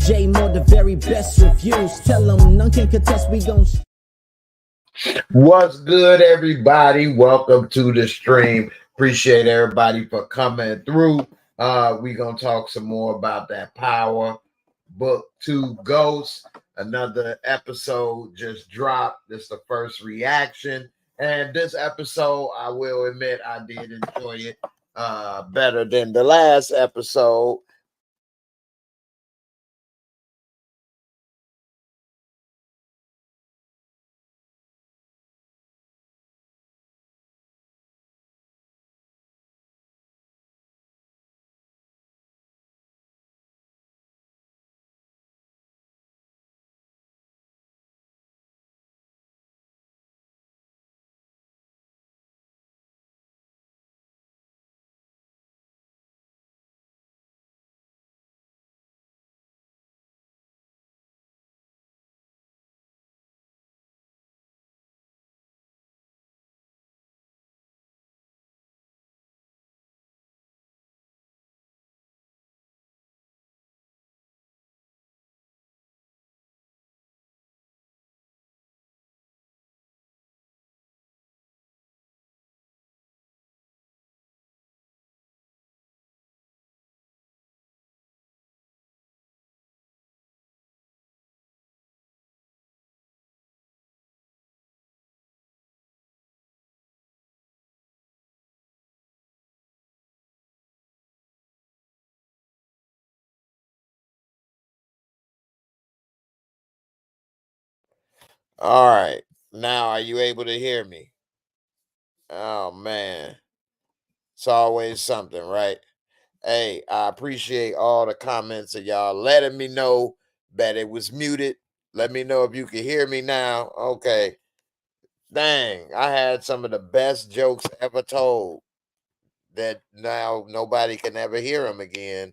J Moore, the very best reviews. Tell them none can contest, we gon' What's good, everybody? Welcome to the stream. Appreciate everybody for coming through. We gonna talk some more about that Power Book 2 Ghost. Another episode just dropped. This is the first reaction. And this episode, I will admit, I did enjoy it better than the last episode. All right. Now, are you able to hear me? Oh, man. It's always something, right? Hey, I appreciate all the comments of y'all letting me know that it was muted. Let me know if you can hear me now. Okay. Dang, I had some of the best jokes ever told that now nobody can ever hear them again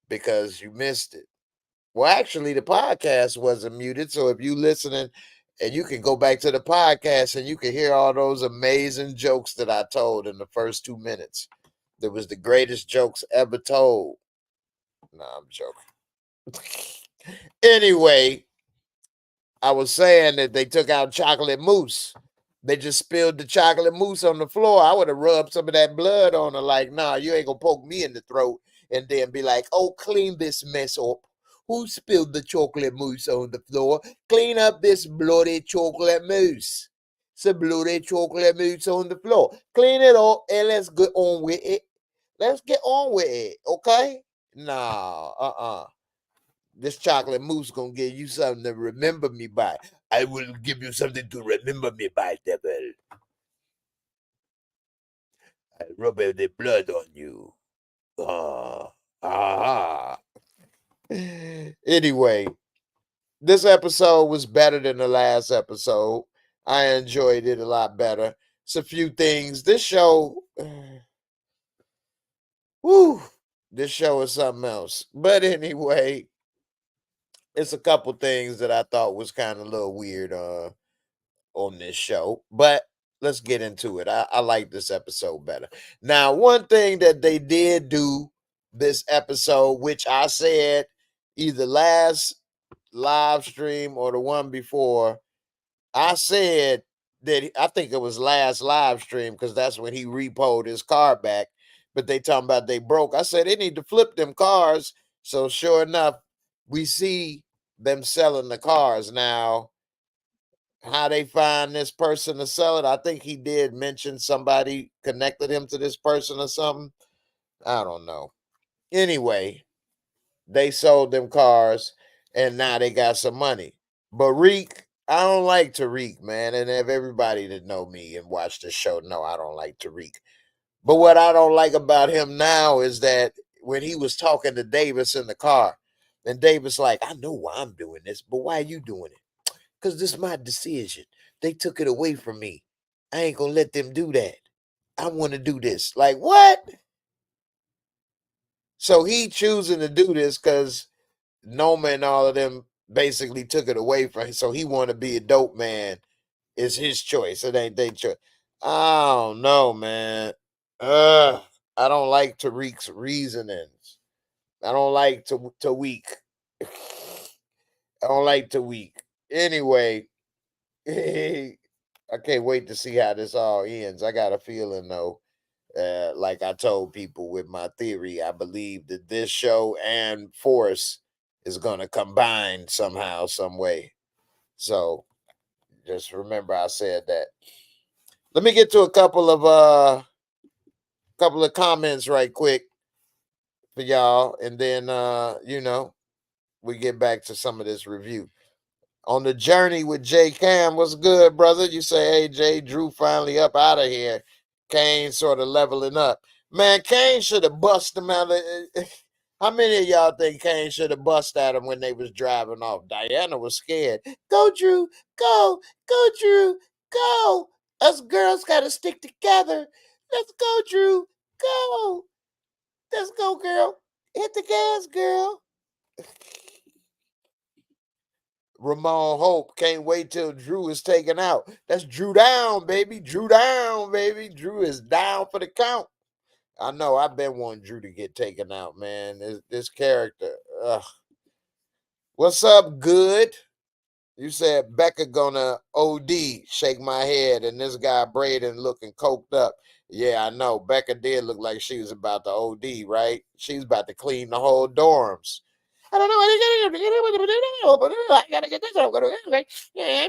because you missed it. Well, actually, the podcast wasn't muted. So if you listening and you can go back to the podcast and you can hear all those amazing jokes that I told in the first 2 minutes. That was the greatest jokes ever told. Nah, I'm joking. Anyway, I was saying that they took out chocolate mousse. They just spilled the chocolate mousse on the floor. I would have rubbed some of that blood on her, like, nah, you ain't gonna poke me in the throat and then be like, oh, clean this mess up. Who spilled the chocolate mousse on the floor? Clean up this bloody chocolate mousse. It's a bloody chocolate mousse on the floor. Clean it up and let's get on with it. Let's get on with it, okay? Nah, This chocolate mousse gonna give you something to remember me by. I will give you something to remember me by, devil. I rub the blood on you. Anyway, this episode was better than the last episode. I enjoyed it a lot better. It's a few things. This show, this show is something else. But anyway, it's a couple things that I thought was kind of a little weird on this show. But let's get into it. I like this episode better. Now, one thing that they did do this episode, which I said either last live stream or the one before, I said that I think it was last live stream because that's when he repoed his car back. But they talking about they broke. I said they need to flip them cars. So sure enough, we see them selling the cars now. How they find this person to sell it? I think he did mention somebody connected him to this person or something. I don't know. Anyway, they sold them cars and now they got some money. But Reek, I don't like Tariq, man. And if everybody that know me and watch the show know I don't like Tariq. But what I don't like about him now is that when he was talking to Davis in the car, and Davis like, I know why I'm doing this, but why are you doing it? Because this is my decision. They took it away from me. I ain't gonna let them do that. I want to do this. Like, what? So he choosing to do this because Noma and all of them basically took it away from him. So he want to be a dope man. It's his choice. It ain't their choice. I don't know, man. I don't like Tariq's reasonings. I don't like Tariq. I don't like to weak. Anyway, I can't wait to see how this all ends. I got a feeling though, like I told people with my theory, I believe that this show and Force is gonna combine somehow, some way. So just remember I said that. Let me get to a couple of comments right quick for y'all, and then we get back to some of this review. On the journey with J Cam, what's good, brother? You say, hey, Jay, Drew finally up out of here. Kane sort of leveling up. Man, Kane should have bust him out of. How many of y'all think Kane should have bust at him when they was driving off? Diana was scared. Go, Drew. Go, Drew. Go. Us girls got to stick together. Let's go, Drew. Go. Let's go, girl. Hit the gas, girl. Ramon Hope can't wait till Drew is taken out. That's Drew down, baby. Drew down, baby. Drew is down for the count. I know. I've been wanting Drew to get taken out, man. This character. Ugh. What's up, good? You said Becca gonna OD. Shake my head, and this guy Braden looking coked up. Yeah, I know. Becca did look like she was about to OD, right? She's about to clean the whole dorms. I don't know. I gotta get this over. Yeah,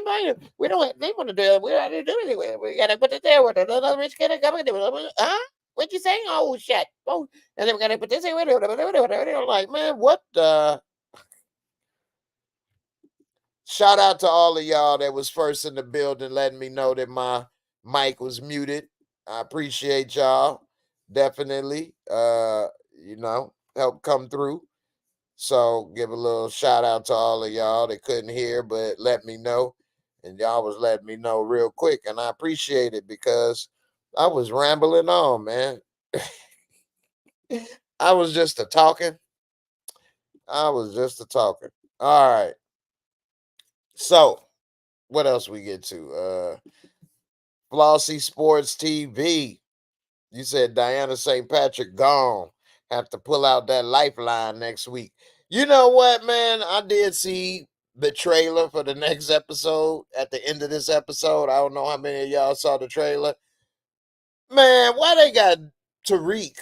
we don't. They want to do it. We don't have to do anything. We gotta put it there with another rich kid coming. Huh? What you saying? Oh shit! Oh, and then we gotta put this in. Like, man, what the? Shout out to all of y'all that was first in the building, letting me know that my mic was muted. I appreciate y'all. Definitely. Help come through. So give a little shout out to all of y'all that couldn't hear, but let me know. And y'all was letting me know real quick. And I appreciate it because I was rambling on, man. I was just a talking. All right. So what else we get to? Flossy Sports TV. You said Diana St. Patrick gone. Have to pull out that lifeline next week. You know what, man? I did see the trailer for the next episode at the end of this episode. I don't know how many of y'all saw the trailer. Man, why they got Tariq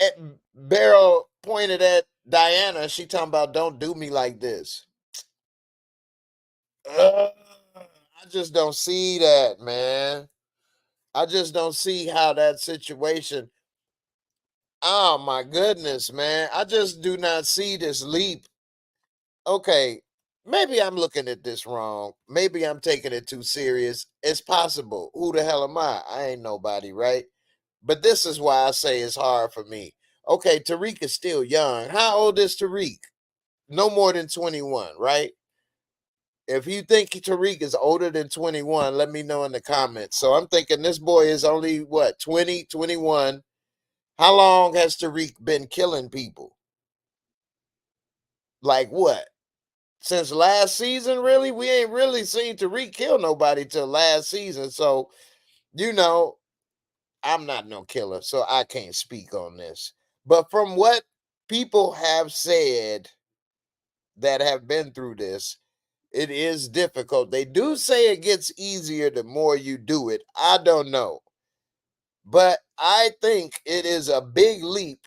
at Barrel pointed at Diana? She talking about don't do me like this. I just don't see that, man. I just don't see how that situation. Oh my goodness, man. I just do not see this leap. Okay, maybe I'm looking at this wrong. Maybe I'm taking it too serious. It's possible. Who the hell am I? I ain't nobody, right? But this is why I say it's hard for me. Okay, Tariq is still young. How old is Tariq? No more than 21, right? If you think Tariq is older than 21, let me know in the comments. So I'm thinking this boy is only what, 20, 21. How long has Tariq been killing people? Like what? Since last season, really? We ain't really seen Tariq kill nobody till last season. So, you know, I'm not no killer, so I can't speak on this. But from what people have said that have been through this, it is difficult. They do say it gets easier the more you do it. I don't know. But I think it is a big leap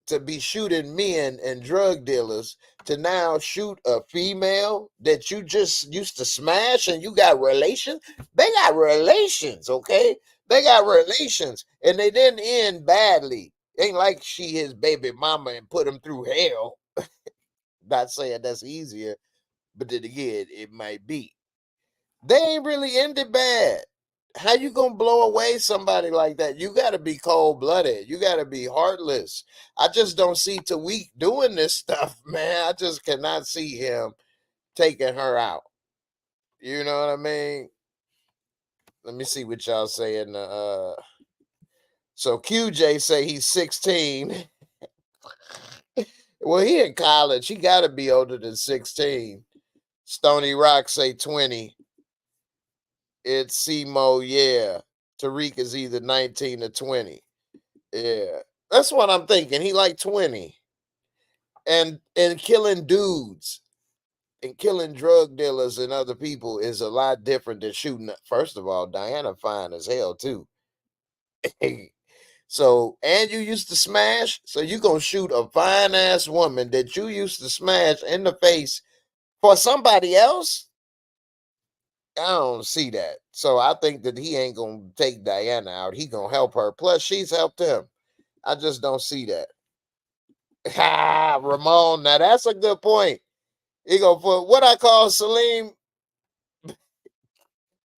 to be shooting men and drug dealers to now shoot a female that you just used to smash and you got relations. They got relations, okay? They got relations and they didn't end badly. Ain't like she his baby mama and put him through hell. Not saying that's easier, but then again, it might be. They ain't really ended bad. How you gonna blow away somebody like that? You gotta be cold blooded. You gotta be heartless. I just don't see Tariq doing this stuff, man. I just cannot see him taking her out. You know what I mean? Let me see what y'all say in the so QJ say he's 16. Well, he in college. He gotta be older than 16. Stony Rock say 20. It's Simo, yeah. Tariq is either 19 or 20. Yeah. That's what I'm thinking. He like 20. And killing dudes and killing drug dealers and other people is a lot different than shooting. First of all, Diana fine as hell too. So, and you used to smash, so you gonna shoot a fine ass woman that you used to smash in the face for somebody else? I don't see that. So I think that he ain't gonna take Diana out. He gonna help her. Plus, she's helped him. I just don't see that. Ha, Ramon. Now that's a good point. He gonna put what I call Salim.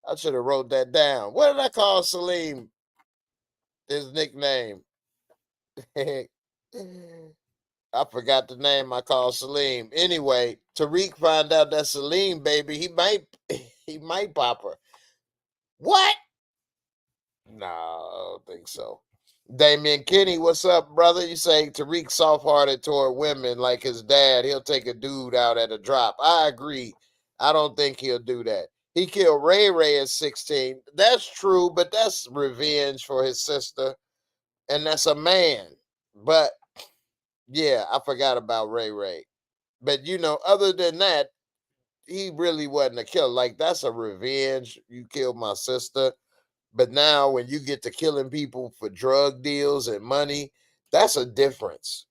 I should have wrote that down. What did I call Salim? His nickname. I forgot the name I called Salim. Anyway, Tariq find out that Salim, baby, he might he might pop her. What? No, I don't think so. Damian Kenny, what's up, brother? You say Tariq soft-hearted toward women like his dad. He'll take a dude out at a drop. I agree. I don't think he'll do that. He killed Ray Ray at 16. That's true, but that's revenge for his sister. And that's a man. But yeah, I forgot about Ray Ray. But other than that, he really wasn't a killer. Like, that's a revenge. You killed my sister. But now when you get to killing people for drug deals and money, that's a difference.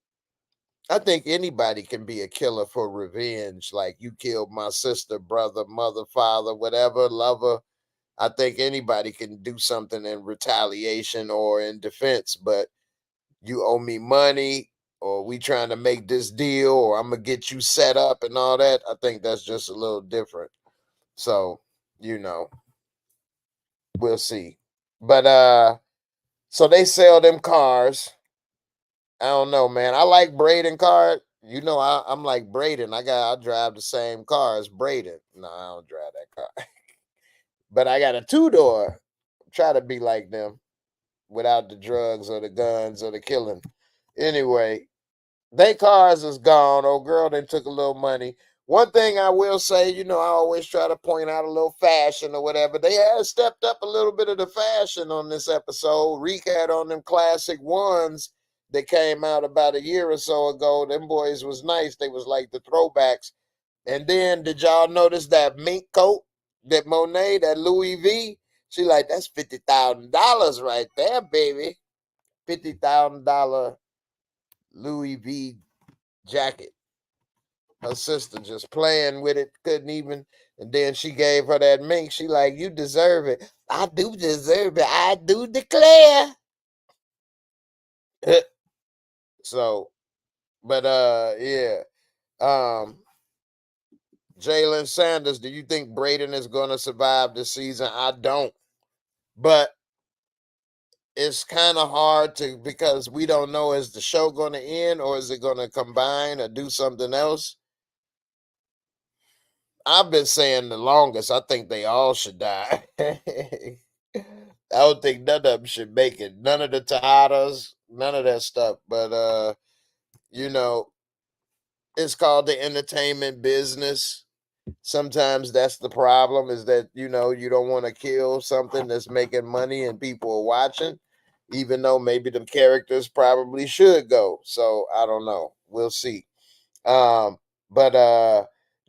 I think anybody can be a killer for revenge. Like, you killed my sister, brother, mother, father, whatever, lover. I think anybody can do something in retaliation or in defense, but you owe me money, or we trying to make this deal, or I'm gonna get you set up and all that. I think that's just a little different. So, you know, we'll see. But so they sell them cars. I don't know, man. I like Braden car. I'm like Braden. I drive the same car as Braden. No, I don't drive that car. But I got a two-door. Try to be like them without the drugs or the guns or the killing. Anyway, they cars is gone. Old girl then took a little money. One thing I will say, I always try to point out a little fashion or whatever. They had stepped up a little bit of the fashion on this episode. Reek had on them classic ones that came out about a year or so ago. Them boys was nice. They was like the throwbacks. And then did y'all notice that mink coat that Monet, that Louis V? She like, that's $50,000 right there, baby. $50,000 Louis V jacket. Her sister just playing with it, couldn't even. And then she gave her that mink. She like, you deserve it. I do deserve it. I do declare. So, but yeah. Jalen Sanders, do you think Braden is going to survive this season? I don't. But it's kind of hard because we don't know, is the show going to end or is it going to combine or do something else? I've been saying the longest. I think they all should die. I don't think none of them should make it. None of the Tejadas, none of that stuff. But you know, it's called the entertainment business. Sometimes that's the problem, is that you don't want to kill something that's making money and people are watching, even though maybe the characters probably should go. So I don't know. We'll see. But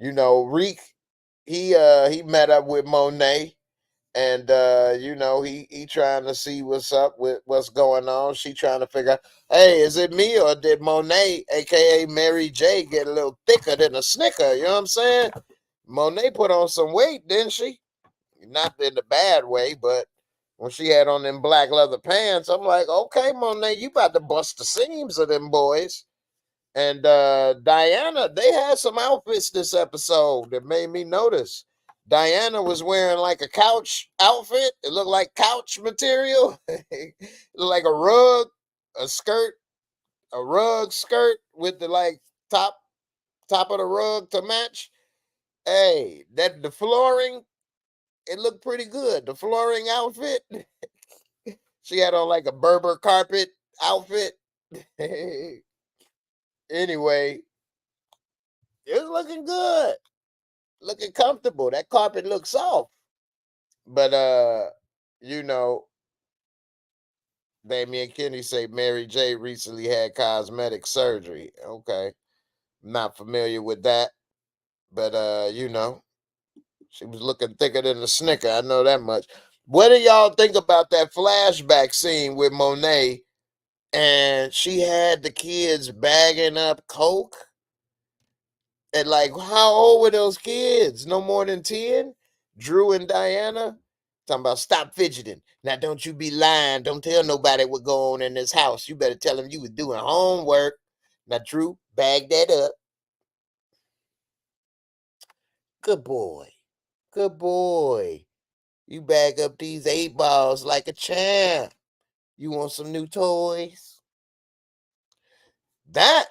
Reek, he met up with Monet, and he trying to see what's up with what's going on. She trying to figure out, hey, is it me or did Monet, aka Mary J, get a little thicker than a snicker? You know what I'm saying? Monet put on some weight, didn't she? Not in the bad way, but when she had on them black leather pants, I'm like, okay, Monet, you about to bust the seams of them boys. And Diana, they had some outfits this episode that made me notice. Diana was wearing like a couch outfit. It looked like couch material. It looked like a rug, a skirt, a rug skirt with the like top of the rug to match. Hey, that the flooring, it looked pretty good. The flooring outfit. She had on like a Berber carpet outfit. Anyway, it was looking good, looking comfortable. That carpet looks soft. But you know, Damian Kenny say Mary J recently had cosmetic surgery. Okay. Not familiar with that, but you know, she was looking thicker than a snicker. I know that much. What do y'all think about that flashback scene with Monet and she had the kids bagging up coke? And like, how old were those kids? No more than 10? Drew and Diana? Talking about stop fidgeting. Now don't you be lying. Don't tell nobody what go on in this house. You better tell them you was doing homework. Now, Drew, bag that up. Good boy. Good boy. You bag up these 8 balls like a champ. You want some new toys? That,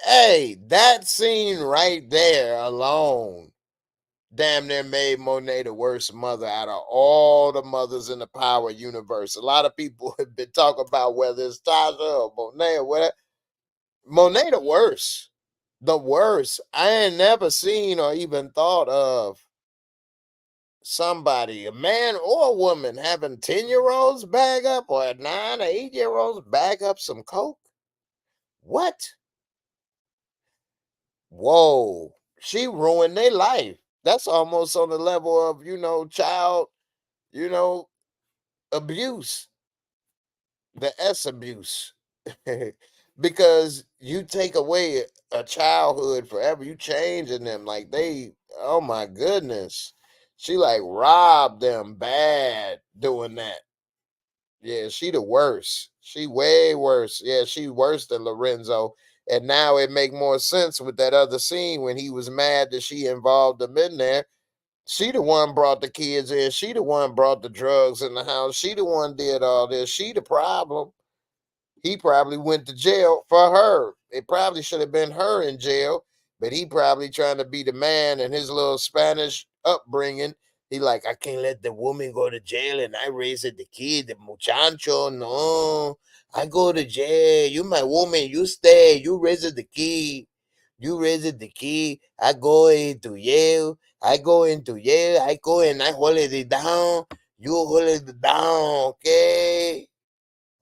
hey, that scene right there alone damn near made Monet the worst mother out of all the mothers in the Power universe. A lot of people have been talking about whether it's Tasha or Monet or whatever. Monet the worst. The worst. I ain't never seen or even thought of somebody, a man or a woman, having 10-year-olds bag up or 9 or 8-year-olds bag up some coke. What? Whoa. She ruined their life. That's almost on the level of, child, you know, abuse, the S abuse. Because you take away a childhood forever, you changing them like they, oh my goodness. She like robbed them bad doing that. Yeah, she the worst. She way worse. Yeah, she worse than Lorenzo. And now it make more sense with that other scene when he was mad that she involved him in there. She the one brought the kids in. She the one brought the drugs in the house. She the one did all this. She the problem. He probably went to jail for her. It probably should have been her in jail, but he probably trying to be the man in his little Spanish upbringing. He like, I can't let the woman go to jail and I raise the kid, the muchacho. No, I go to jail. You my woman, you stay. You raise the kid. You raise the kid. I go into jail. I go into jail. I go and I hold it down. You hold it down, okay?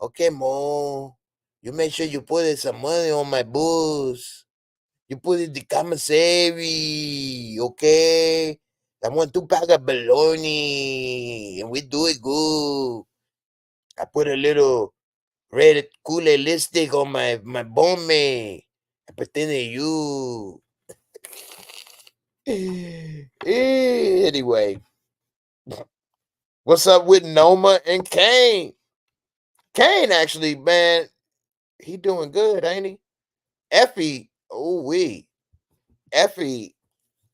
Okay, Mo. You make sure you put some money on my books. You put it the commissary, okay? I want 2 pack of bologna, and we do it good. I put a little red cooler lipstick on my bombe. I pretend to you. Anyway, what's up with Noma and Kane? Kane actually, man, he doing good, ain't he? Effie, oh we, Effie,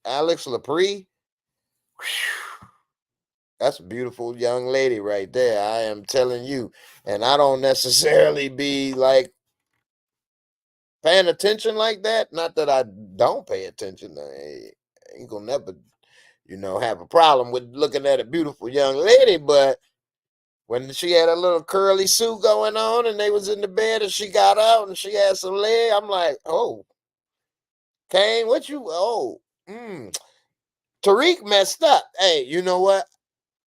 Alex Lepre, that's a beautiful young lady right there. I am telling you, and I don't necessarily be like paying attention like that. Not that I don't pay attention. I ain't gonna never, have a problem with looking at a beautiful young lady, but when she had a little curly suit going on and they was in the bed and she got out and she had some leg, I'm like, oh, Kane, what you? Oh, Tariq messed up. Hey, you know what?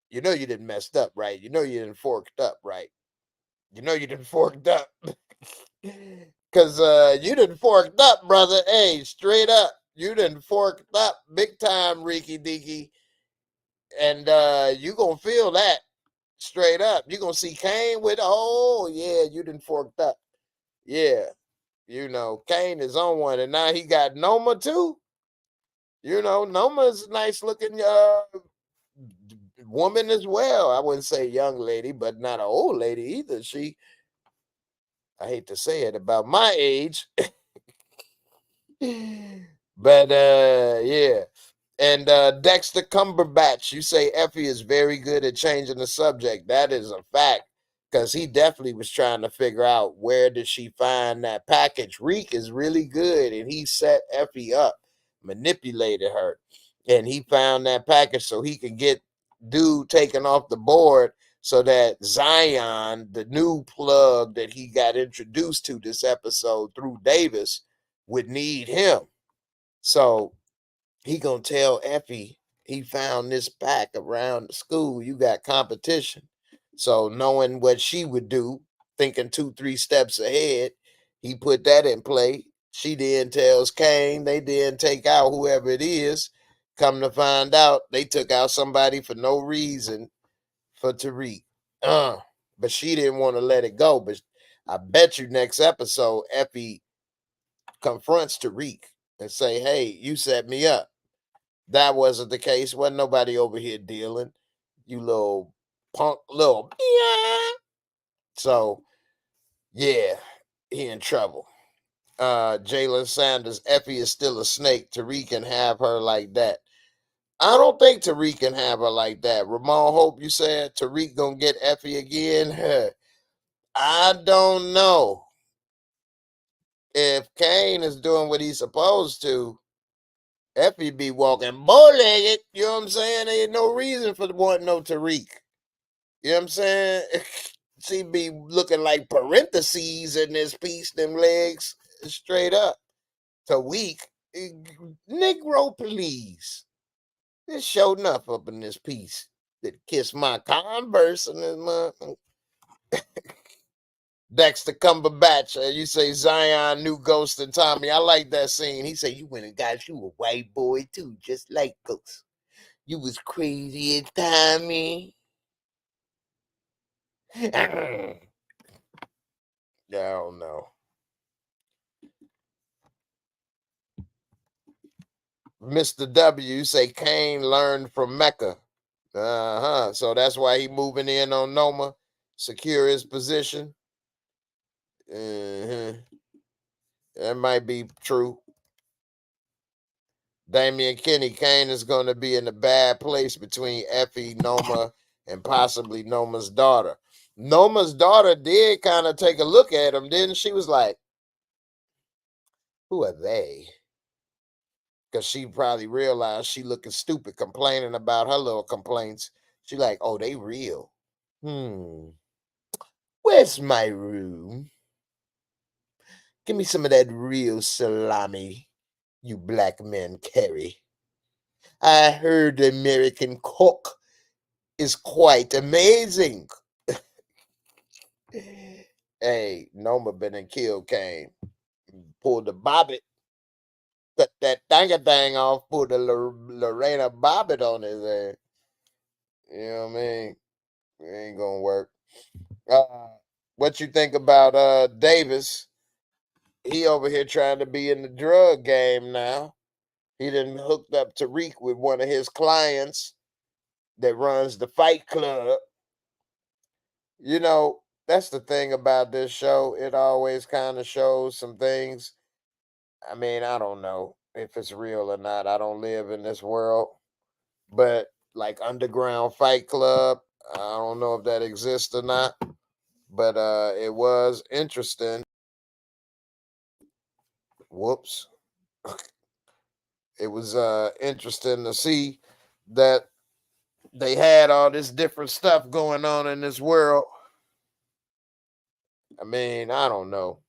You know you didn't messed up, right? You know you didn't forked up, right? You know you didn't forked up. Cause you didn't forked up, brother. Hey, straight up. You didn't forked up big time, Ricky Dicky. And you gonna feel that straight up. You gonna see Kane with, oh yeah, you didn't forked up. Yeah. Kane is on one. And now he got Noma too. Noma's a nice looking woman as well. I wouldn't say young lady, but not an old lady either. I hate to say it about my age, but yeah. And Dexter Cumberbatch, you say Effie is very good at changing the subject. That is a fact, because he definitely was trying to figure out where did she find that package. Reek is really good, and he set Effie up, manipulated her, and he found that package so he could get dude taken off the board so that Zion, the new plug that he got introduced to this episode through Davis, would need him. So he gonna tell Effie he found this pack around the school. You got competition. So knowing what she would do, thinking 2, 3 steps ahead, he put that in play. She then tells Kane they didn't take out whoever it is. Come to find out, they took out somebody for no reason for Tariq. But she didn't want to let it go. But I bet you next episode, Effie confronts Tariq and say, hey, you set me up. That wasn't the case. Wasn't nobody over here dealing. You little punk, little. So, yeah, he in trouble. Jalen Sanders, Effie is still a snake. Tariq can have her like that. I don't think Tariq can have her like that. Ramon Hope, you said Tariq gonna get Effie again? I don't know. If Kane is doing what he's supposed to, Effie be walking bow-legged. You know what I'm saying? There ain't no reason for wanting no Tariq. You know what I'm saying? She be looking like parentheses in this piece, them legs, straight up. Tariq, Negro, please. This showed enough up in this piece. That kiss my Converse in this month. Dexter Cumberbatch, you say Zion knew Ghost and Tommy. I like that scene. He said, you went and got you a white boy too, just like Ghost. You was crazy and Tommy. I don't know. Mr. W say Kane learned from Mecca. So that's why he moving in on Noma, secure his position. That might be true. Damian Kinney, Kane is going to be in a bad place between Effie, Noma, and possibly Noma's daughter. Noma's daughter did kind of take a look at him, didn't she? Was like, who are they? Because she probably realized she looking stupid, complaining about her little complaints. She like, oh, they real. Where's my room? Give me some of that real salami you black men carry. I heard the American cook is quite amazing. Hey, Noma been and killed Kane. Pulled the bobbit. Cut that thang off. Pulled the Lorena bobbit on his ass. You know what I mean? It ain't gonna work. What you think about Davis? He over here trying to be in the drug game now. He done hooked up Tariq with one of his clients that runs the Fight Club. You know, that's the thing about this show. It always kind of shows some things. I mean, I don't know if it's real or not. I don't live in this world. But like Underground Fight Club, I don't know if that exists or not. But it was interesting. Whoops. It was interesting to see that they had all this different stuff going on in this world. I mean, I don't know.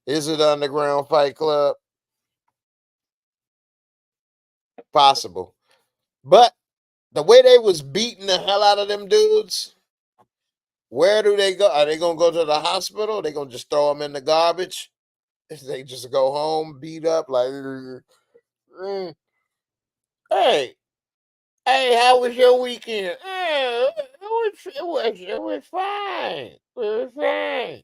Is it Underground Fight Club? Possible. But the way they was beating the hell out of them dudes, where do they go? Are they gonna go to the hospital? Are they gonna just throw them in the garbage? They just go home, beat up, like, hey, hey, how was your weekend? It was fine. It was fine.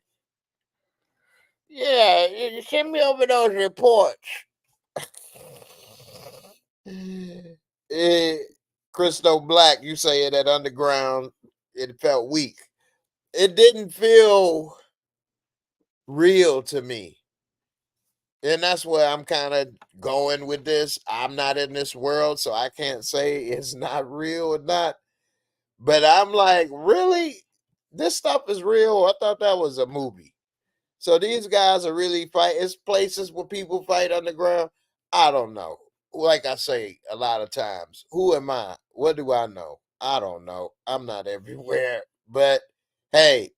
Yeah, you send me over those reports. Christo Black, you say it at Underground, it felt weak. It didn't feel real to me. And that's where I'm kind of going with this. I'm not in this world, so I can't say it's not real or not. But I'm like, really? This stuff is real? I thought that was a movie. So these guys are really fighting. It's places where people fight underground. I don't know. Like I say a lot of times, who am I? What do I know? I don't know. I'm not everywhere. But hey,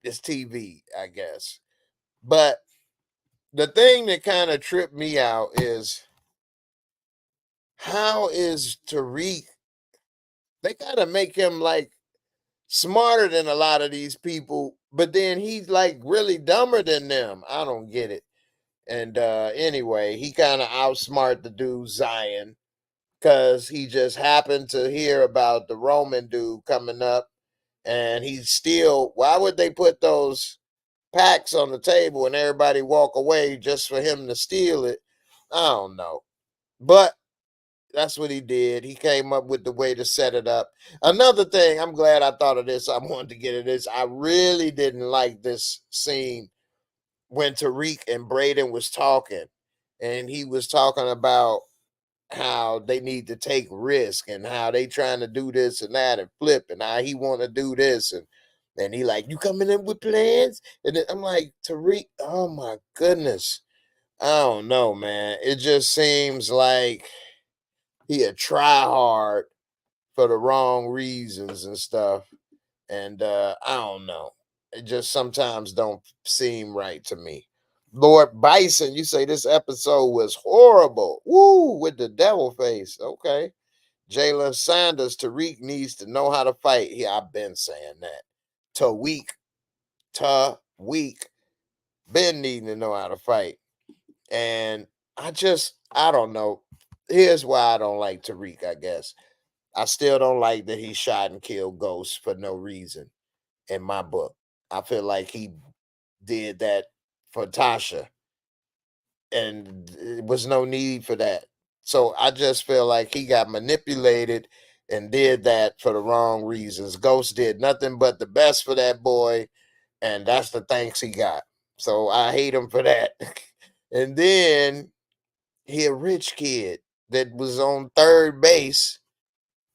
it's TV, I guess. But the thing that kind of tripped me out is how is Tariq? They gotta make him like smarter than a lot of these people but then he's like really dumber than them. I don't get it. And anyway, he kind of outsmart the dude Zion because he just happened to hear about the Roman dude coming up, and he's still. Why would they put those packs on the table and everybody walk away just for him to steal it? I don't know, but that's what he did. He came up with the way to set it up. Another thing, I'm glad I thought of this. I wanted to get at this. I really didn't like this scene when Tariq and Braden was talking, and he was talking about how they need to take risk and how they trying to do this and that and flip and how he want to do this and he like, you coming in with plans? And then I'm like, Tariq, oh my goodness. I don't know, man. It just seems like he a try hard for the wrong reasons and stuff. And I don't know. It just sometimes don't seem right to me. Lord Bison, you say this episode was horrible. Woo, with the devil face. Okay. Jalen Sanders, Tariq needs to know how to fight. Yeah, I've been saying that. Tariq, been needing to know how to fight. And I don't know. Here's why I don't like Tariq, I guess. I still don't like that he shot and killed Ghost for no reason in my book. I feel like he did that for Tasha, and it was no need for that. So I just feel like he got manipulated and did that for the wrong reasons. Ghost did nothing but the best for that boy, and that's the thanks he got. So I hate him for that. And then he a rich kid that was on third base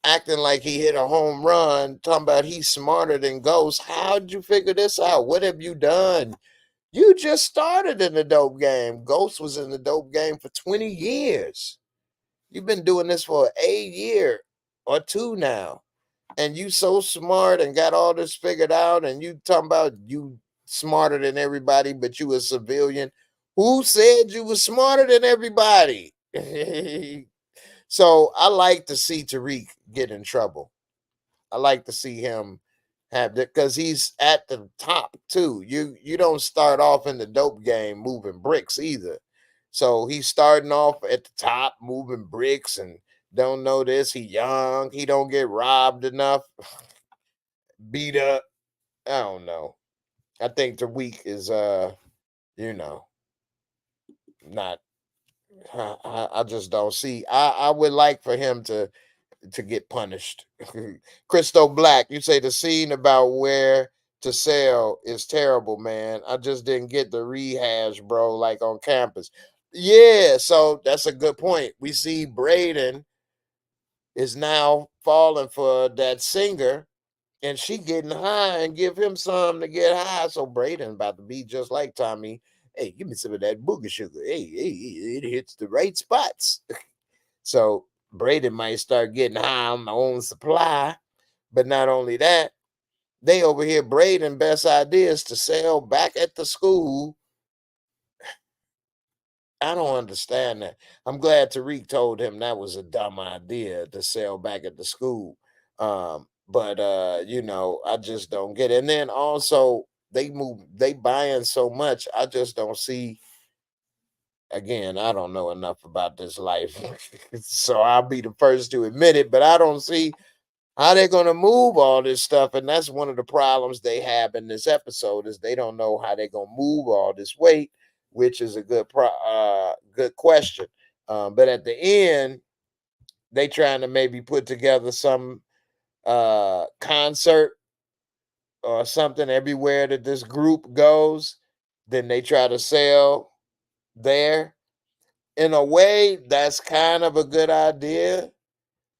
acting like he hit a home run, talking about he's smarter than Ghost. How'd you figure this out? What have you done? You just started in the dope game. Ghost was in the dope game for 20 years. You've been doing this for a year or two now. And you so smart and got all this figured out, and you talking about you smarter than everybody, but you a civilian. Who said you was smarter than everybody? So I like to see Tariq get in trouble. I like to see him have that because he's at the top too. You don't start off in the dope game moving bricks either. So he's starting off at the top moving bricks and don't know this. He young. He don't get robbed enough, beat up. I don't know. I think Tariq is you know, not. I just don't see. I would like for him to get punished. Christo Black, you say the scene about where to sell is terrible, man. I just didn't get the rehash, bro, like on campus. Yeah, so that's a good point. We see Braden is now falling for that singer and she getting high and give him some to get high. So Braden about to be just like Tommy. Hey, give me some of that booger sugar. Hey, it hits the right spots. So Braden might start getting high on my own supply. But not only that, they over here Braden best ideas to sell back at the school. I don't understand that. I'm glad Tariq told him that was a dumb idea to sell back at the school. But you know, I just don't get it. And then also they buying so much. I just don't see. Again, I don't know enough about this life. So I'll be the first to admit it, but I don't see how they're going to move all this stuff. And that's one of the problems they have in this episode is they don't know how they're going to move all this weight, which is a good question. But at the end, they trying to maybe put together some concert or something everywhere that this group goes. Then they try to sell there. In a way, that's kind of a good idea,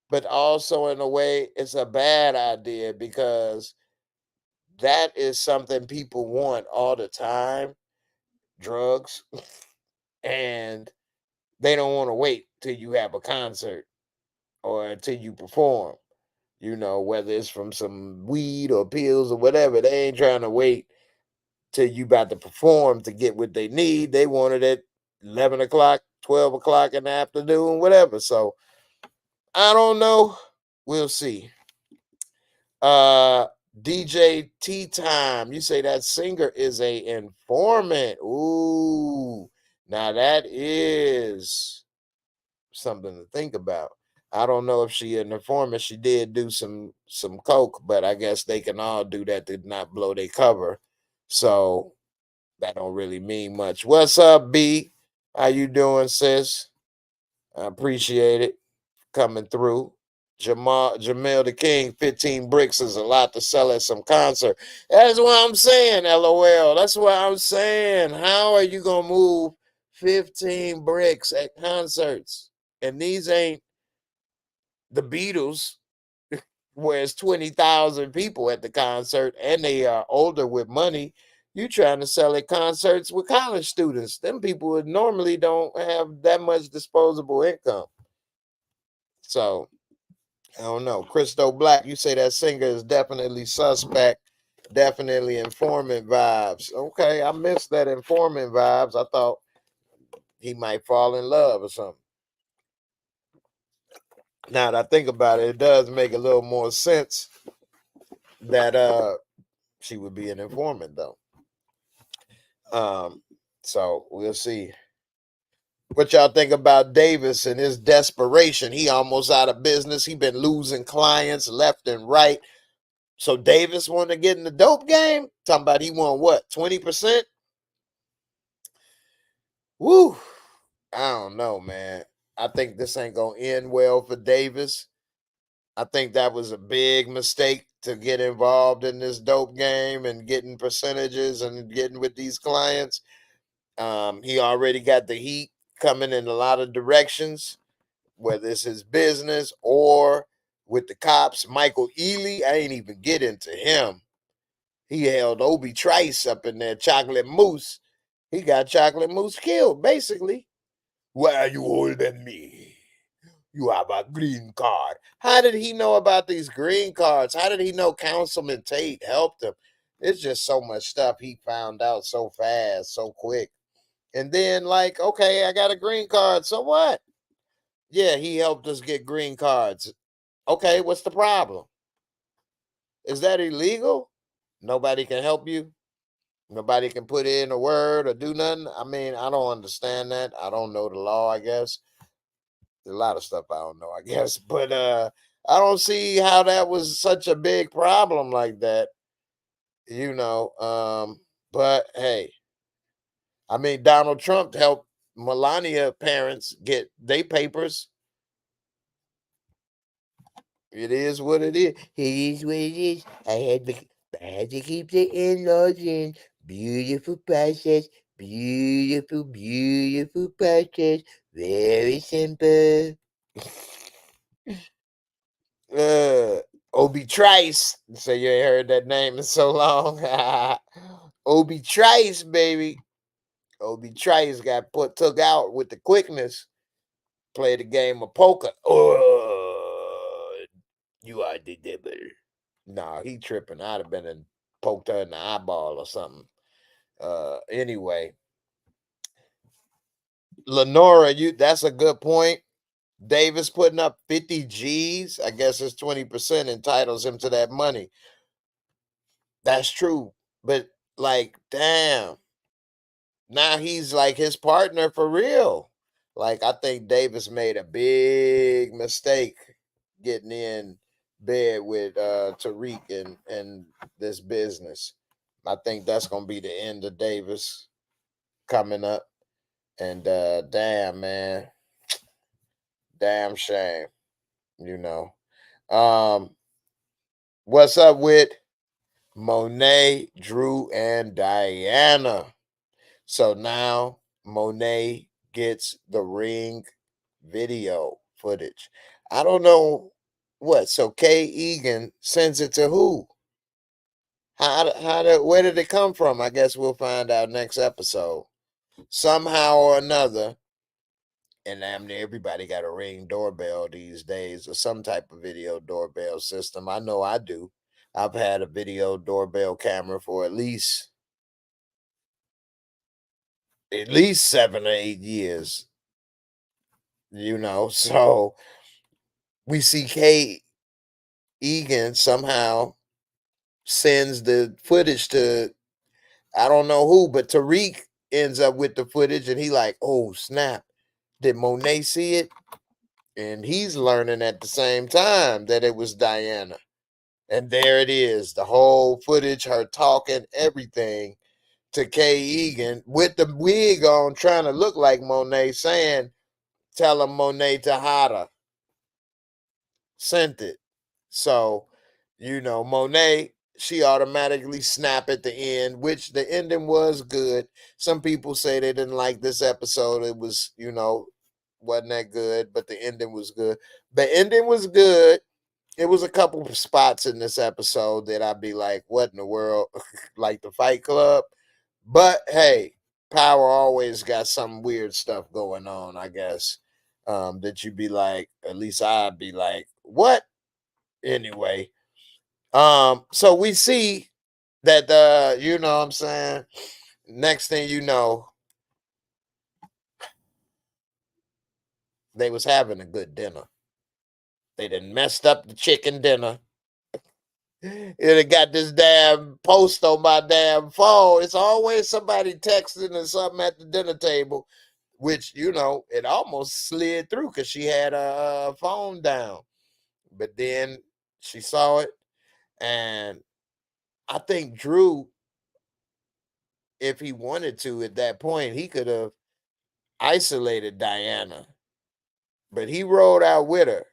but also in a way, it's a bad idea because that is something people want all the time, drugs, and they don't want to wait till you have a concert or until you perform. You know, whether it's from some weed or pills or whatever, they ain't trying to wait till you about to perform to get what they need. They want it at 11 o'clock, 12 o'clock in the afternoon, whatever. So I don't know. We'll see. DJ Tea Time, you say that singer is a informant. Ooh, now that is something to think about. I don't know if she an informant. She did do some coke, but I guess they can all do that to not blow their cover. So that don't really mean much. What's up, B? How you doing, sis? I appreciate it coming through. Jamel the King, 15 bricks is a lot to sell at some concert. That's what I'm saying, LOL. That's what I'm saying. How are you gonna move 15 bricks at concerts? And these ain't the Beatles, where it's 20,000 people at the concert and they are older with money. You trying to sell at concerts with college students. Them people would normally don't have that much disposable income. So I don't know. Christo Black, you say that singer is definitely suspect, definitely informant vibes. Okay, I missed that informant vibes. I thought he might fall in love or something. Now that I think about it, it does make a little more sense that she would be an informant though. So we'll see. What y'all think about Davis and his desperation? He almost out of business. He been losing clients left and right. So Davis want to get in the dope game? Talking about he won what, 20%? Woo. I don't know, man. I think this ain't gonna end well for Davis. I think that was a big mistake to get involved in this dope game and getting percentages and getting with these clients. He already got the heat coming in a lot of directions, whether it's his business or with the cops. Michael Ealy, I ain't even get into him. He held Obi Trice up in there, Chocolate Moose. He got Chocolate Moose killed, basically. Why are you holding me? You have a green card. How did he know about these green cards? How did he know Councilman Tate helped him? It's just so much stuff he found out so fast, so quick. And then, like, okay, I got a green card. So what? Yeah, he helped us get green cards. Okay, what's the problem? Is that illegal? Nobody can help you. Nobody can put in a word or do nothing. I mean, I don't understand that. I don't know the law, I guess. There's a lot of stuff I don't know, I guess. But I don't see how that was such a big problem like that, you know. But hey, I mean, Donald Trump helped Melania parents get their papers. It is what it is. It is what it is. I had to keep the in-laws in. Beautiful process. Beautiful, beautiful process. Very simple. uh Obi Trice. So you ain't heard that name in so long. Obi Trice, baby. Obi Trice got took out with the quickness. Played the game of poker. Oh, you are the devil. Nah, he tripping. I'd have been and poked her in the eyeball or something. Anyway, Lenora, that's a good point. Davis putting up 50 G's. I guess his 20% entitles him to that money. That's true. But like, damn. Now he's like his partner for real. Like, I think Davis made a big mistake getting in bed with Tariq and this business. I think that's gonna be the end of Davis coming up. And damn, man. Damn shame, you know. What's up with Monet, Drew, and Diana? So now Monet gets the ring video footage. I don't know what. So Kay Egan sends it to who? Where did it come from? I guess we'll find out next episode. Somehow or another, and damn near everybody got a ring doorbell these days or some type of video doorbell system. I know I do. I've had a video doorbell camera for at least 7 or 8 years, you know. So we see Kay Egan somehow sends the footage to I don't know who, but Tariq ends up with the footage and he like, oh snap. Did Monet see it? And he's learning at the same time that it was Diana. And there it is, the whole footage, her talking, everything to Kay Egan with the wig on, trying to look like Monet, saying, tell him Monet Tejada sent it. So, Monet, she automatically snap at the end, which the ending was good. Some people say they didn't like this episode. It was, wasn't that good, but the ending was good. The ending was good. It was a couple of spots in this episode that I'd be like, what in the world? Like the Fight Club. But hey, Power always got some weird stuff going on, I guess. That you'd be like, at least I'd be like, what? Anyway. So we see that you know what I'm saying? Next thing you know, they was having a good dinner. They done messed up the chicken dinner. It got this damn post on my damn phone. It's always somebody texting or something at the dinner table, which it almost slid through because she had a phone down. But then she saw it, and I think Drew, if he wanted to at that point, he could have isolated Diana, but he rode out with her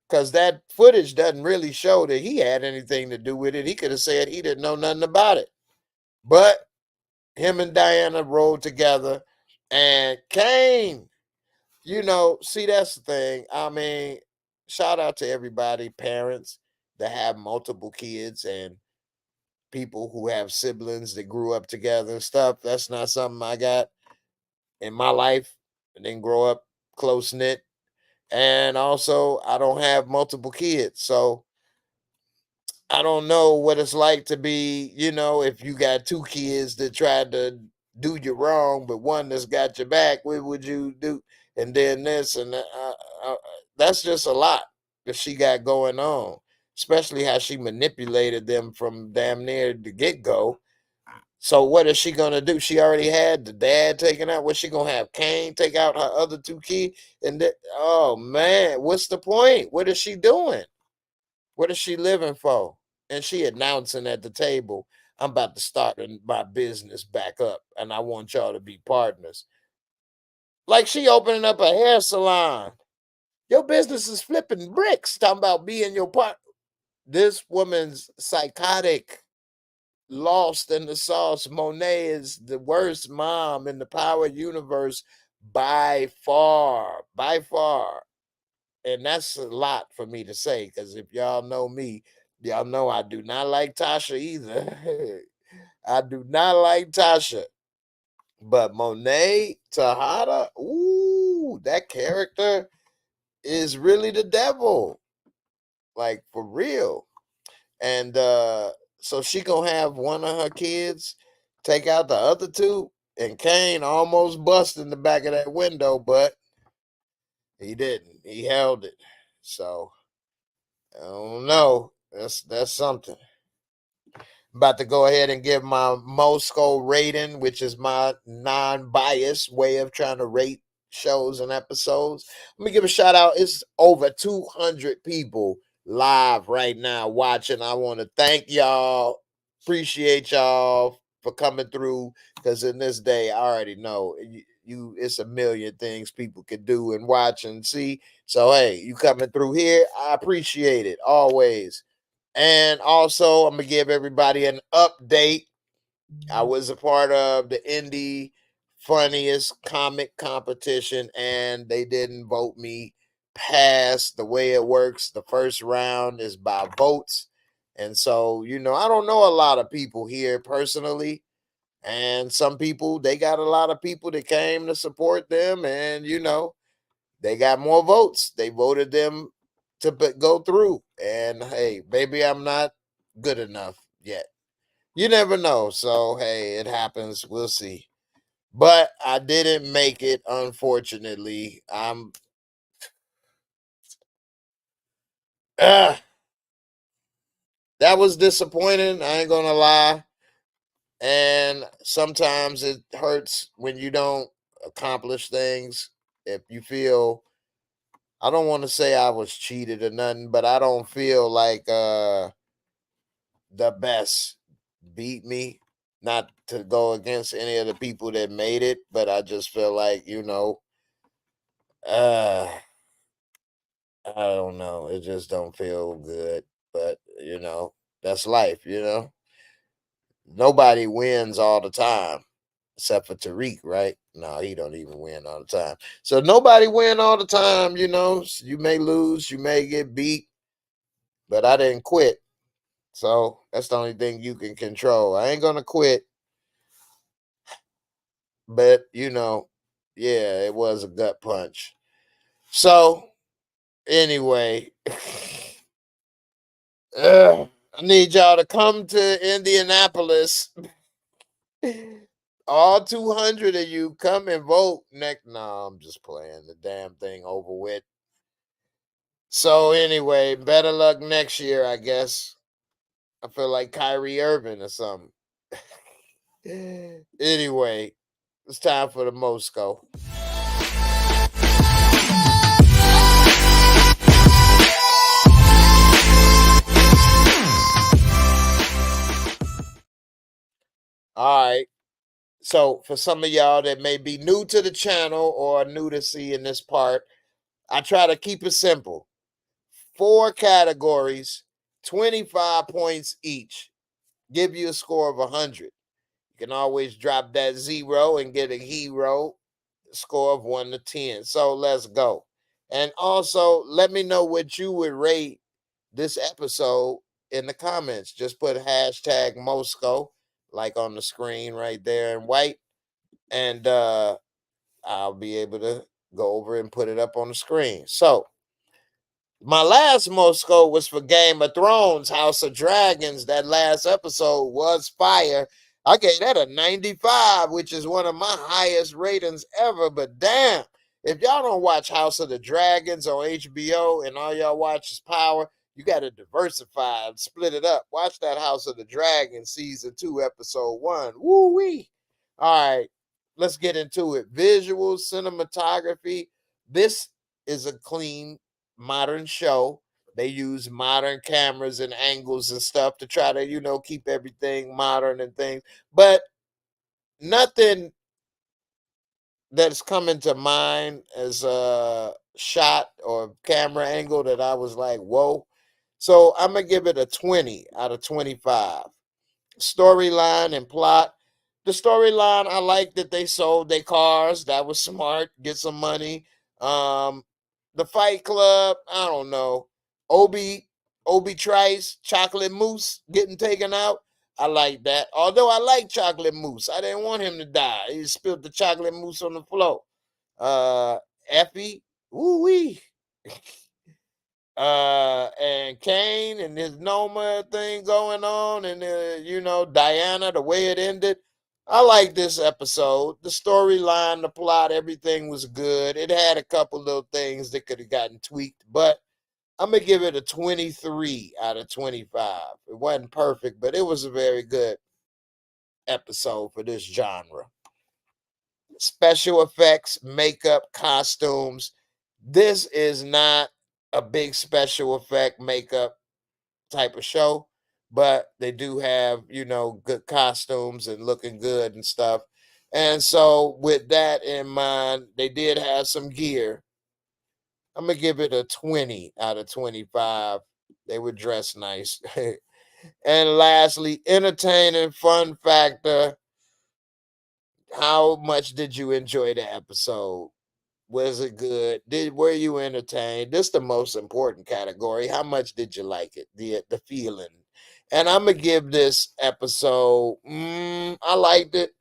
because that footage doesn't really show that he had anything to do with it. He could have said he didn't know nothing about it, but him and Diana rode together, and Kane, see, that's the thing. I mean, shout out to everybody, parents that have multiple kids and people who have siblings that grew up together and stuff. That's not something I got in my life. I didn't grow up close knit. And also, I don't have multiple kids. So I don't know what it's like to be, if you got two kids that tried to do you wrong, but one that's got your back, what would you do? And then this and that, that's just a lot that she got going on, especially how she manipulated them from damn near the get go. So what is she gonna do? She already had the dad taken out. What's she gonna have? Kane take out her other two kids? And oh man, what's the point? What is she doing? What is she living for? And she announcing at the table, I'm about to start my business back up and I want y'all to be partners. Like she opening up a hair salon. Your business is flipping bricks, talking about being your part. This woman's psychotic, lost in the sauce. Monet is the worst mom in the Power universe by far. By far. And that's a lot for me to say, because if y'all know me, y'all know I do not like Tasha either. I do not like Tasha. But Monet Tejada, ooh, that character is really the devil. Like for real. And so she gonna have one of her kids take out the other two. And Kane almost bust in the back of that window, but he didn't. He held it. So I don't know. That's something. About to go ahead and give my Moorescore rating, which is my non-biased way of trying to rate shows and episodes. Let me give a shout out. It's over 200 people live right now watching. I want to thank y'all. Appreciate y'all for coming through, because in this day, I already know it's a million things people could do and watch and see. So hey, you coming through here, I appreciate it always. And also, I'm gonna give everybody an update. I was a part of the indie funniest comic competition, and they didn't vote me past. The way it works, the first round is by votes. And so, I don't know a lot of people here personally. And some people, they got a lot of people that came to support them, and they got more votes. They voted them to go through. And hey, maybe I'm not good enough yet. You never know. So hey, it happens. We'll see. But I didn't make it, unfortunately. Uh, that was disappointing. I ain't gonna lie. And sometimes it hurts when you don't accomplish things. If you feel, I don't want to say I was cheated or nothing, but I don't feel like the best beat me. Not to go against any of the people that made it, but I just feel like, uh I don't know. It just don't feel good. But that's life. Nobody wins all the time except for Tariq, right? No, he don't even win all the time. So nobody win all the time. You may lose, you may get beat, but I didn't quit. So that's the only thing you can control. I ain't gonna quit, but yeah, it was a gut punch. So anyway, I need y'all to come to Indianapolis. All 200 of you come and vote next. No, I'm just playing the damn thing over with. So anyway, better luck next year, I guess. I feel like Kyrie Irving or something. Anyway, it's time for the Mosco. All right. So for some of y'all that may be new to the channel or new to seeing this part, I try to keep it simple. 4 categories, 25 points each. Give you a score of 100. You can always drop that 0 and get a hero score of 1 to 10. So let's go. And also, let me know what you would rate this episode in the comments. Just put hashtag Mosco, like on the screen right there in white. And I'll be able to go over and put it up on the screen. So, my last Mosco was for Game of Thrones, House of Dragons. That last episode was fire. I gave that a 95, which is one of my highest ratings ever. But damn, if y'all don't watch House of the Dragons on HBO and all y'all watch is Power, you got to diversify and split it up. Watch that House of the Dragons season 2, episode 1. Woo-wee. All right, let's get into it. Visuals, cinematography. This is a clean modern show. They use modern cameras and angles and stuff to try to, keep everything modern and things. But nothing that's coming to mind as a shot or camera angle that I was like, whoa. So I'm going to give it a 20 out of 25. Storyline and plot. The storyline, I like that they sold their cars. That was smart. Get some money. The Fight Club, I don't know. Obi Trice, Chocolate Mousse getting taken out. I like that. Although I like Chocolate Mousse. I didn't want him to die. He spilled the chocolate mousse on the floor. Effie, woo-wee. And Kane and his Noma thing going on, and Diana, the way it ended. I like this episode. The storyline, the plot, everything was good. It had a couple little things that could have gotten tweaked, but I'm gonna give it a 23 out of 25. It wasn't perfect, but it was a very good episode for this genre. Special effects, makeup, costumes. This is not a big special effect makeup type of show, but they do have, good costumes and looking good and stuff. And so with that in mind, they did have some gear. I'm going to give it a 20 out of 25. They were dressed nice. And lastly, entertaining, fun factor. How much did you enjoy the episode? Was it good? Were you entertained? This is the most important category. How much did you like it? The feeling. And I'm gonna give this episode. I liked it.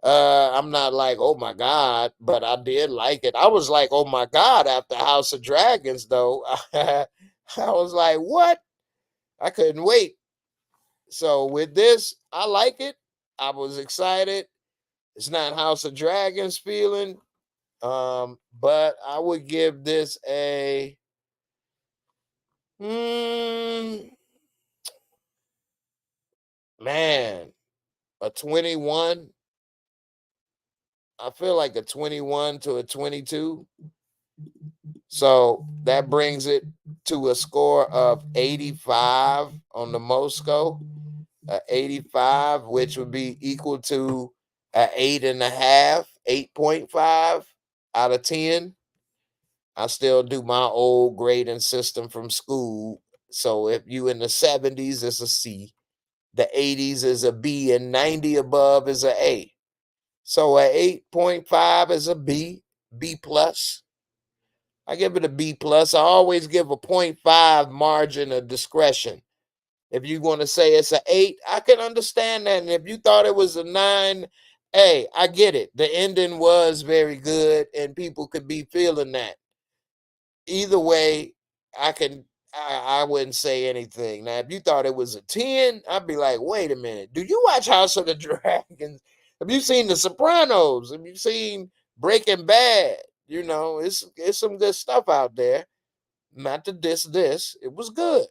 I'm not like, oh my God, but I did like it. I was like, oh my God, after House of Dragons, though. I was like, what? I couldn't wait. So with this, I like it. I was excited. It's not House of Dragons feeling. But I would give this a man, a 21. I feel like a 21 to a 22. So that brings it to a score of 85 on the Moorescore. 85, which would be equal to a 8.5, 8.5 out of 10. I still do my old grading system from school. So if you in the 70s, it's a C. The 80s is a B, and 90 above is a A. So a 8.5 is a B, B plus. I give it a B plus. I always give a 0.5 margin of discretion. If you want to say it's an 8, I can understand that. And if you thought it was a 9, hey, I get it. The ending was very good, and people could be feeling that. Either way, I wouldn't say anything. Now, if you thought it was a 10, I'd be like, wait a minute. Do you watch House of the Dragons? Have you seen The Sopranos? Have you seen Breaking Bad? You know, it's some good stuff out there. Not to diss this. It was good.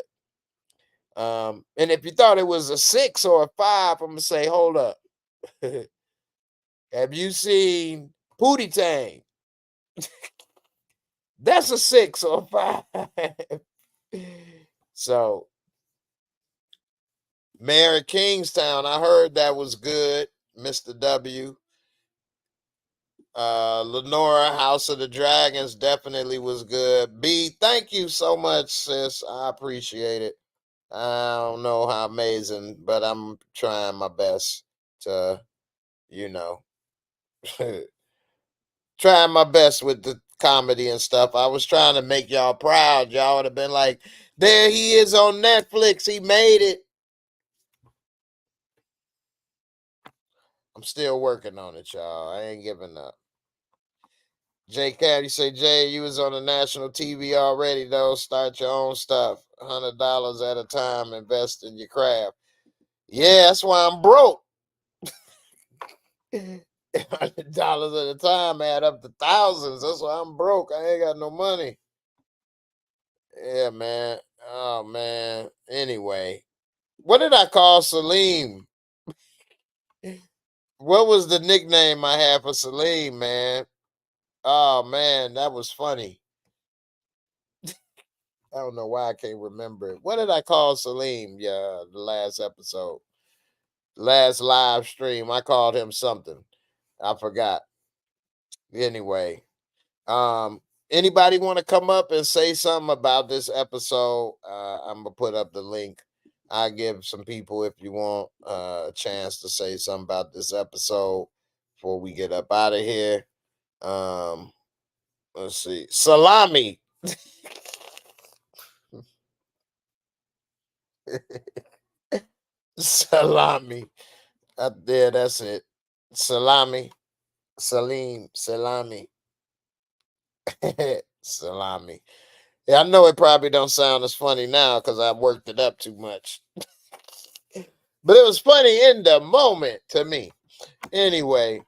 And if you thought it was a 6 or a 5, I'm gonna say, hold up. Have you seen Pootie Tang? That's a 6 or a 5. So, Mayor of Kingstown, I heard that was good, Mr. W. Lenora, House of the Dragons definitely was good. B, thank you so much, sis. I appreciate it. I don't know how amazing, but I'm trying my best to, you know, trying my best with the comedy and stuff. I was trying to make y'all proud. Y'all would have been like, there he is on Netflix. He made it. I'm still working on it, y'all. I ain't giving up. Jay Cat, you say, Jay, you was on the national TV already, though. Start your own stuff. $100 at a time. Invest in your craft. Yeah, that's why I'm broke. $100 at a time add up to thousands. That's why I'm broke. I ain't got no money. Yeah, man. Oh, man. Anyway, what did I call Salim? What was the nickname I had for Salim, man? Oh, man, that was funny. I don't know why I can't remember it. What did I call Salim? Yeah, the last episode, last live stream. I called him something. I forgot. Anyway, um, anybody want to come up and say something about this episode? I'm gonna put up the link. I give some people, if you want, a chance to say something about this episode before we get up out of here. Let's see. Salami. Salami. Yeah, that's it. Salami. Salim. Salami. Salami. Yeah, I know it probably don't sound as funny now because I worked it up too much. But it was funny in the moment to me. Anyway,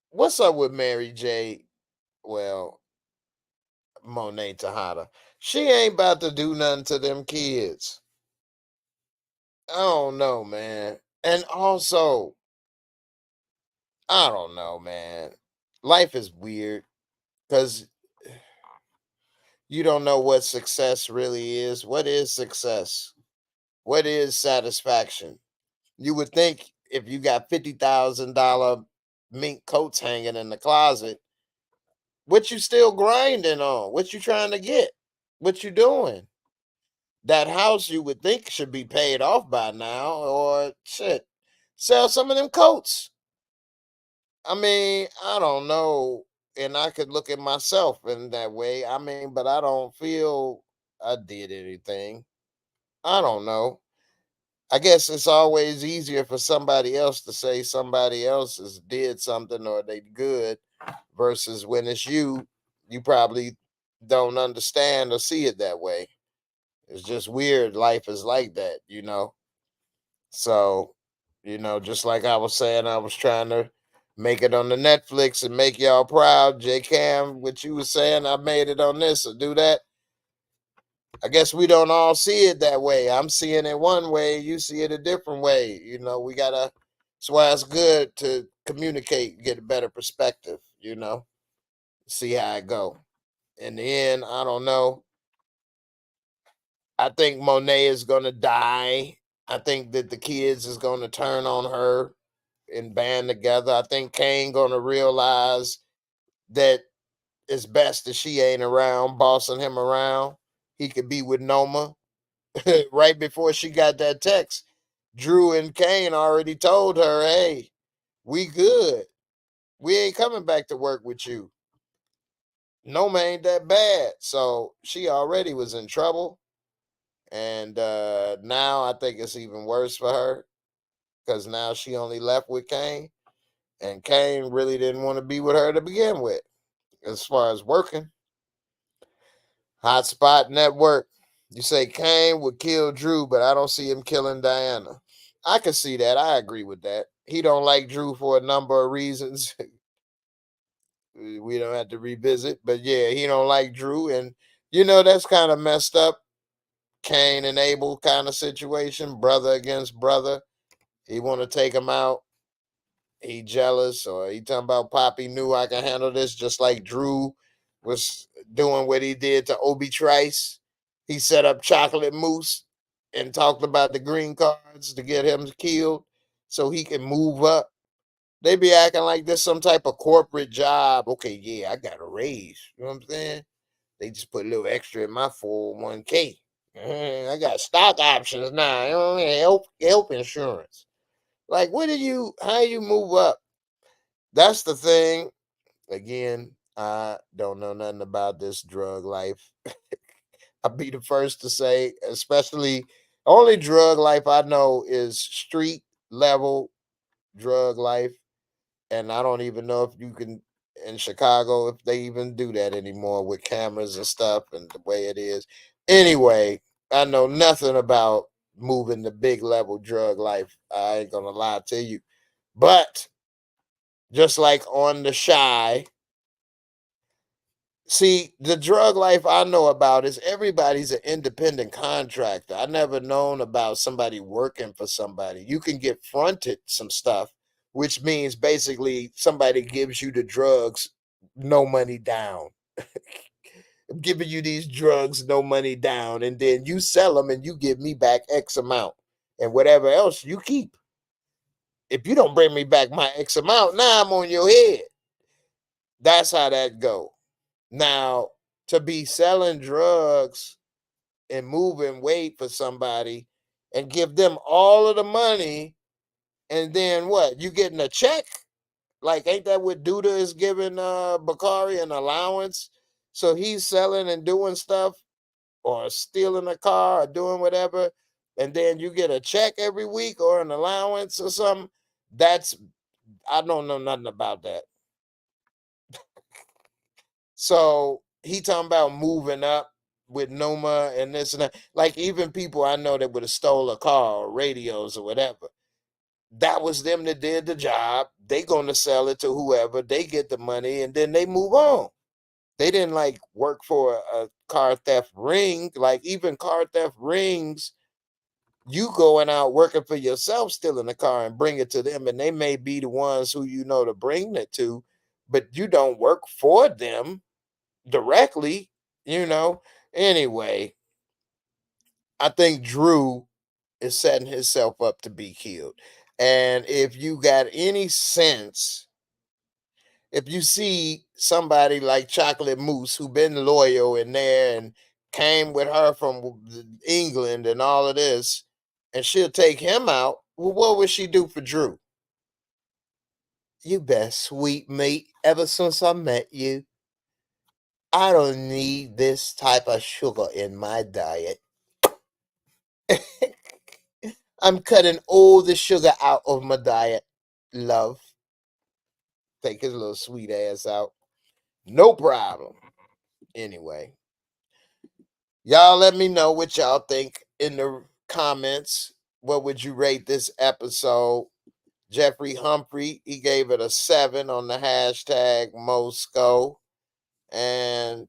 what's up with Mary J? Well, Monet Tejada. She ain't about to do nothing to them kids. I don't know, man. And also, I don't know, man. Life is weird because you don't know what success really is. What is success? What is satisfaction? You would think if you got $50,000 mink coats hanging in the closet, what you still grinding on? What you trying to get? What you doing? That house you would think should be paid off by now, or shit, sell some of them coats. I mean, I don't know. And I could look at myself in that way. I mean, but I don't feel I did anything. I don't know. I guess it's always easier for somebody else to say somebody else has did something or they good versus when it's you, you probably don't understand or see it that way. It's just weird. Life is like that, you know. So, just like I was saying, I was trying to make it on the Netflix and make y'all proud. J Cam, what you was saying, I made it on this or do that. I guess we don't all see it that way. I'm seeing it one way, you see it a different way. We gotta. That's why it's good to communicate, get a better perspective. See how it go. In the end, I don't know. I think Monet is gonna die. I think that the kids is gonna turn on her and band together. I think Kane gonna realize that it's best that she ain't around, bossing him around. He could be with Noma. Right before she got that text, Drew and Kane already told her, "Hey, we good. We ain't coming back to work with you. Noma ain't that bad." So she already was in trouble. And now I think it's even worse for her because now she only left with Kane. And Kane really didn't want to be with her to begin with, as far as working. Hotspot Network. You say Kane would kill Drew, but I don't see him killing Diana. I can see that. I agree with that. He don't like Drew for a number of reasons. We don't have to revisit, but yeah, he don't like Drew, and that's kind of messed up. Cain and Abel kind of situation, brother against brother. He want to take him out. He jealous, or he talking about Poppy knew I can handle this, just like Drew was doing what he did to Obi Trice. He set up Chocolate Moose and talked about the green cards to get him killed so he can move up. They be acting like this some type of corporate job. Okay, yeah, I got a raise. You know what I'm saying? They just put a little extra in my 401k. I got stock options now. You know what I mean? Health insurance. Like, how you move up? That's the thing. Again, I don't know nothing about this drug life. I'll be the first to say, especially only drug life I know is street level drug life. And I don't even know if you can in Chicago if they even do that anymore with cameras and stuff and the way it is. Anyway, I know nothing about moving the big level drug life. I ain't gonna lie to you. But just like on the shy, see, the drug life I know about is everybody's an independent contractor. I never known about somebody working for somebody. You can get fronted some stuff, which means basically somebody gives you the drugs, no money down. I'm giving you these drugs, no money down, and then you sell them and you give me back X amount. And whatever else you keep. If you don't bring me back my X amount, now I'm on your head. That's how that go. Now, to be selling drugs and moving weight for somebody and give them all of the money, and then what? You getting a check? Like, ain't that what Duda is giving Bakari an allowance? So he's selling and doing stuff or stealing a car or doing whatever, and then you get a check every week or an allowance or something. That's I don't know nothing about that. So he talking about moving up with Noma and this and that. Like even people I know that would have stole a car or radios or whatever. That was them that did the job. They gonna sell it to whoever. They get the money and then they move on. They didn't like work for a car theft ring. Like even car theft rings, you going out working for yourself, stealing the car and bring it to them, and they may be the ones who to bring it to, but you don't work for them directly, you know. Anyway, I think Drew is setting himself up to be killed. And if you got any sense, if you see somebody like Chocolate Moose who been loyal in there and came with her from England and all of this, and she'll take him out, well, what would she do for Drew? You best sweet meat ever since I met you. I don't need this type of sugar in my diet. I'm cutting all the sugar out of my diet, love. Take his little sweet ass out. No problem. Anyway, y'all let me know what y'all think in the comments. What would you rate this episode? Jeffrey Humphrey, he gave it a 7 on the hashtag Mosco. And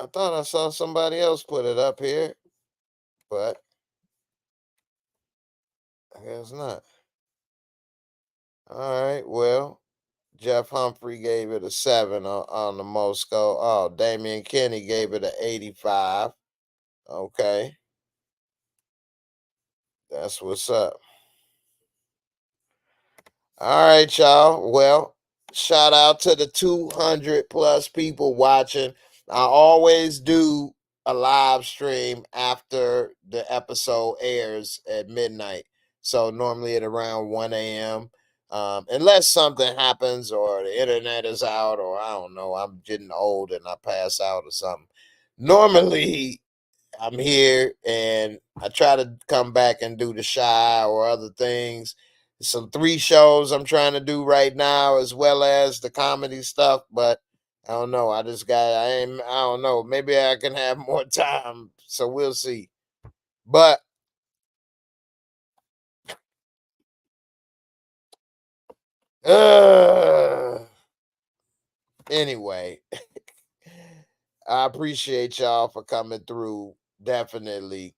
I thought I saw somebody else put it up here, but I guess not. All right, well, Jeff Humphrey gave it a 7 on the Moscow. Oh, Damian Kenny gave it an 85. Okay, that's what's up. All right, y'all. Well, shout out to the 200 plus people watching. I always do a live stream after the episode airs at midnight. So normally at around 1 a.m. Unless something happens or the internet is out or I don't know, I'm getting old and I pass out or something. Normally I'm here and I try to come back and do the shy or other things. Some 3 shows I'm trying to do right now, as well as the comedy stuff. But I don't know. I don't know. Maybe I can have more time. So we'll see. But anyway, I appreciate y'all for coming through. Definitely.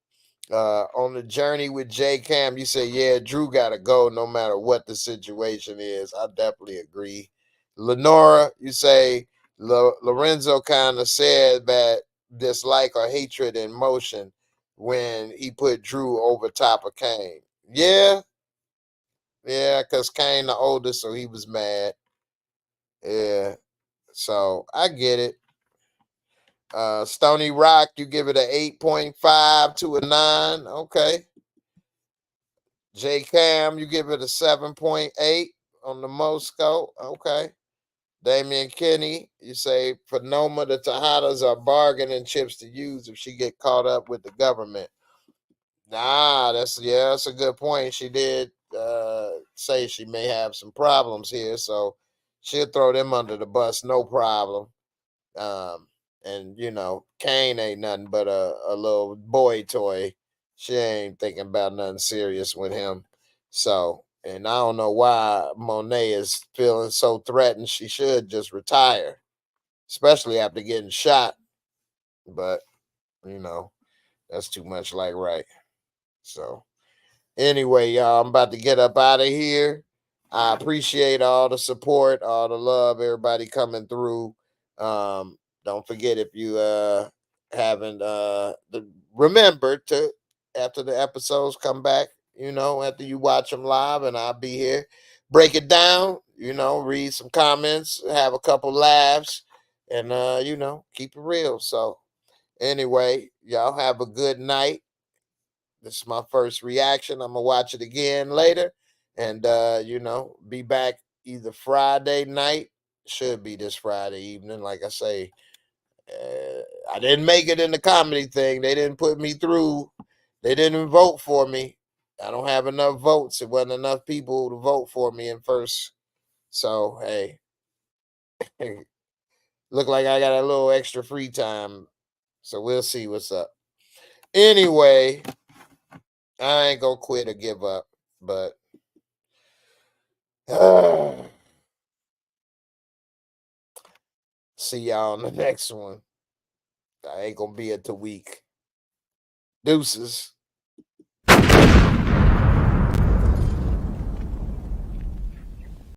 On the journey with J Cam, you say, yeah, Drew gotta go no matter what the situation is. I definitely agree. Lenora, you say Lorenzo kind of said that dislike or hatred in motion when he put Drew over top of Kane. Yeah, yeah, because Kane the oldest, so he was mad. Yeah, so I get it. Stony Rock, you give it an 8.5 to a 9. Okay. J Cam, you give it a 7.8 on the Moscow. Okay. Damian Kenny, you say for Noma, the Tejadas are bargaining chips to use if she get caught up with the government. Nah, that's a good point. She did say she may have some problems here, so she'll throw them under the bus, no problem. Um, and Kane ain't nothing but a little boy toy. She ain't thinking about nothing serious with him. So, and I don't know why Monet is feeling so threatened. She should just retire, especially after getting shot. But, you know, that's too much like right. So anyway, y'all, I'm about to get up out of here. I appreciate all the support, all the love, everybody coming through. Don't forget, if you haven't remember to, after the episodes come back, after you watch them live, and I'll be here, break it down, read some comments, have a couple laughs, and keep it real. So anyway, y'all have a good night. This is my first reaction. I'm gonna watch it again later, and be back either Friday night. Should be this Friday evening. Like I say, I didn't make it in the comedy thing. They didn't put me through. They didn't vote for me. I don't have enough votes. It wasn't enough people to vote for me in first. So hey, look like I got a little extra free time. So we'll see what's up. Anyway, I ain't gonna quit or give up, but see y'all on the next one. I ain't gonna be at the week. Deuces.